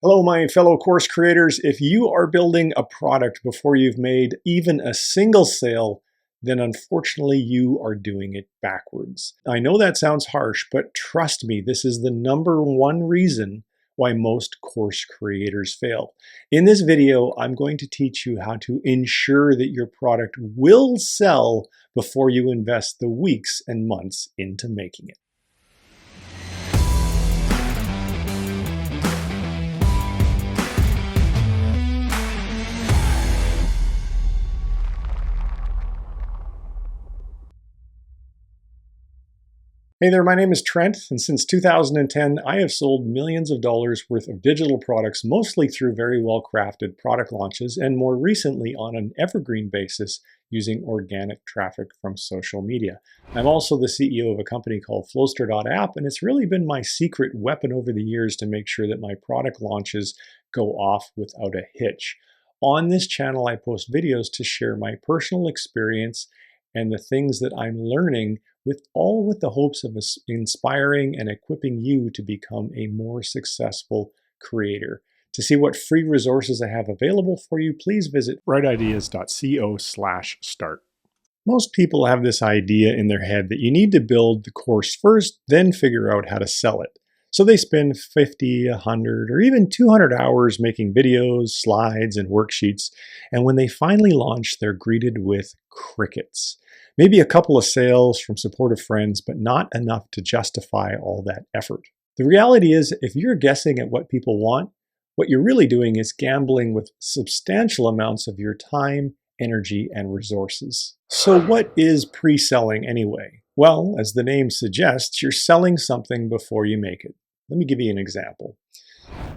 Hello, my fellow course creators. If you are building a product before you've made even a single sale, then unfortunately you are doing it backwards. I know that sounds harsh, but trust me, this is the number one reason why most course creators fail. In this video, I'm going to teach you how to ensure that your product will sell before you invest the weeks and months into making it. Hey there, my name is Trent, and since 2010, I have sold millions of dollars worth of digital products, mostly through very well-crafted product launches, and more recently on an evergreen basis using organic traffic from social media. I'm also the CEO of a company called Flowster.app, and it's really been my secret weapon over the years to make sure that my product launches go off without a hitch. On this channel, I post videos to share my personal experience and the things that I'm learning with the hopes of inspiring and equipping you to become a more successful creator. To see what free resources I have available for you, please visit rightideas.co/start. Most people have this idea in their head that you need to build the course first, then figure out how to sell it. So they spend 50, 100, or even 200 hours making videos, slides, and worksheets, and when they finally launch, they're greeted with crickets. Maybe a couple of sales from supportive friends, but not enough to justify all that effort. The reality is, if you're guessing at what people want, what you're really doing is gambling with substantial amounts of your time, energy, and resources. So what is pre-selling anyway? Well, as the name suggests, you're selling something before you make it. Let me give you an example.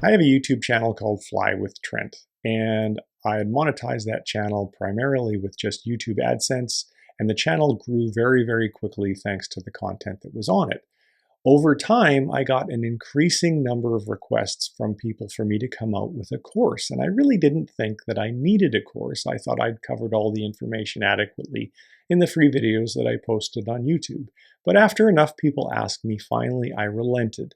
I have a YouTube channel called Fly with Trent, and I had monetized that channel primarily with just YouTube AdSense, and the channel grew very, very quickly thanks to the content that was on it. Over time, I got an increasing number of requests from people for me to come out with a course, and I really didn't think that I needed a course. I thought I'd covered all the information adequately in the free videos that I posted on YouTube. But after enough people asked me, finally I relented.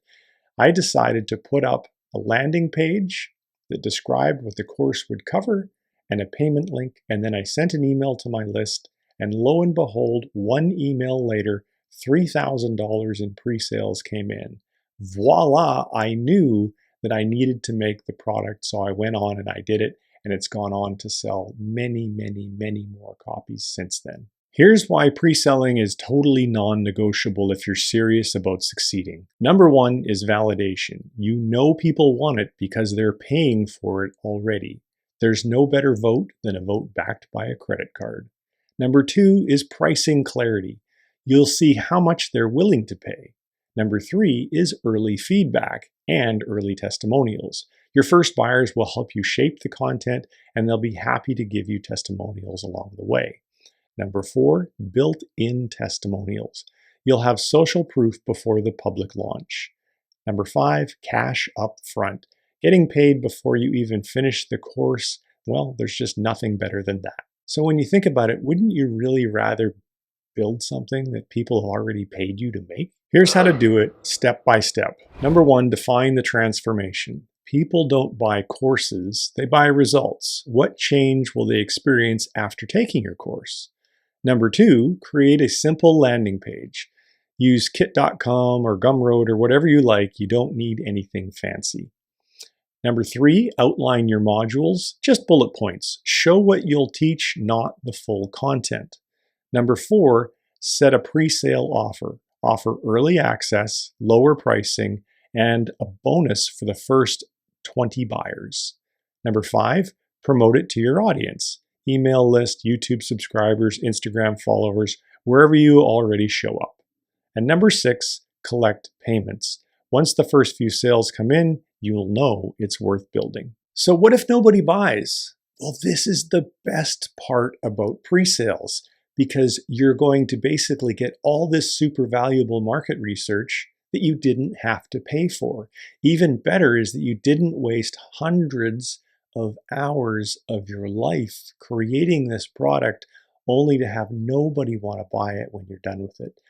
I decided to put up a landing page that described what the course would cover and a payment link, and then I sent an email to my list, and lo and behold, one email later, $3,000 in pre-sales came in. Voila, I knew that I needed to make the product, so I went on and I did it, and it's gone on to sell many, many, many more copies since then. Here's why pre-selling is totally non-negotiable if you're serious about succeeding. Number one is validation. You know people want it because they're paying for it already. There's no better vote than a vote backed by a credit card. Number two is pricing clarity. You'll see how much they're willing to pay. Number three is early feedback and early testimonials. Your first buyers will help you shape the content, and they'll be happy to give you testimonials along the way. Number four, built-in testimonials. You'll have social proof before the public launch. Number five, cash up front. Getting paid before you even finish the course, well, there's just nothing better than that. So when you think about it, wouldn't you really rather build something that people have already paid you to make? Here's how to do it step by step. Number one, define the transformation. People don't buy courses, they buy results. What change will they experience after taking your course? Number two, create a simple landing page. Use kit.com or Gumroad or whatever you like. You don't need anything fancy. Number three, outline your modules, just bullet points. Show what you'll teach, not the full content. Number four, set a pre-sale offer. Offer early access, lower pricing, and a bonus for the first 20 buyers. Number five, promote it to your audience. Email list, YouTube subscribers, Instagram followers, wherever you already show up. And number six, collect payments. Once the first few sales come in, you will know it's worth building. So what if nobody buys? Well, this is the best part about pre-sales, because you're going to basically get all this super valuable market research that you didn't have to pay for. Even better is that you didn't waste hundreds of hours of your life creating this product only to have nobody want to buy it when you're done with it.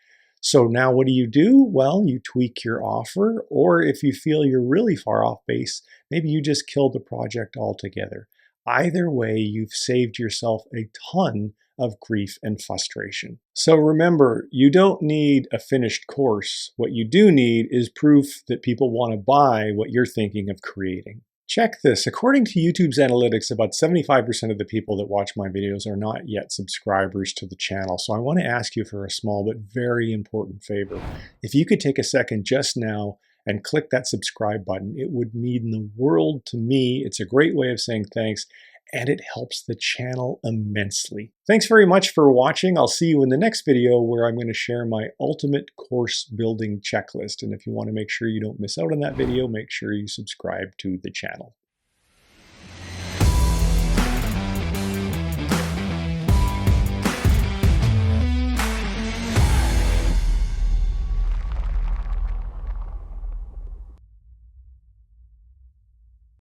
So now what do? Well, you tweak your offer, or if you feel you're really far off base, maybe you just kill the project altogether. Either way, you've saved yourself a ton of grief and frustration. So remember, you don't need a finished course. What you do need is proof that people want to buy what you're thinking of creating. Check this. According to YouTube's analytics, about 75% of the people that watch my videos are not yet subscribers to the channel. So I want to ask you for a small but very important favor. If you could take a second just now and click that subscribe button, it would mean the world to me. It's a great way of saying thanks, and it helps the channel immensely. Thanks very much for watching. I'll see you in the next video where I'm going to share my ultimate course building checklist. And if you want to make sure you don't miss out on that video, make sure you subscribe to the channel.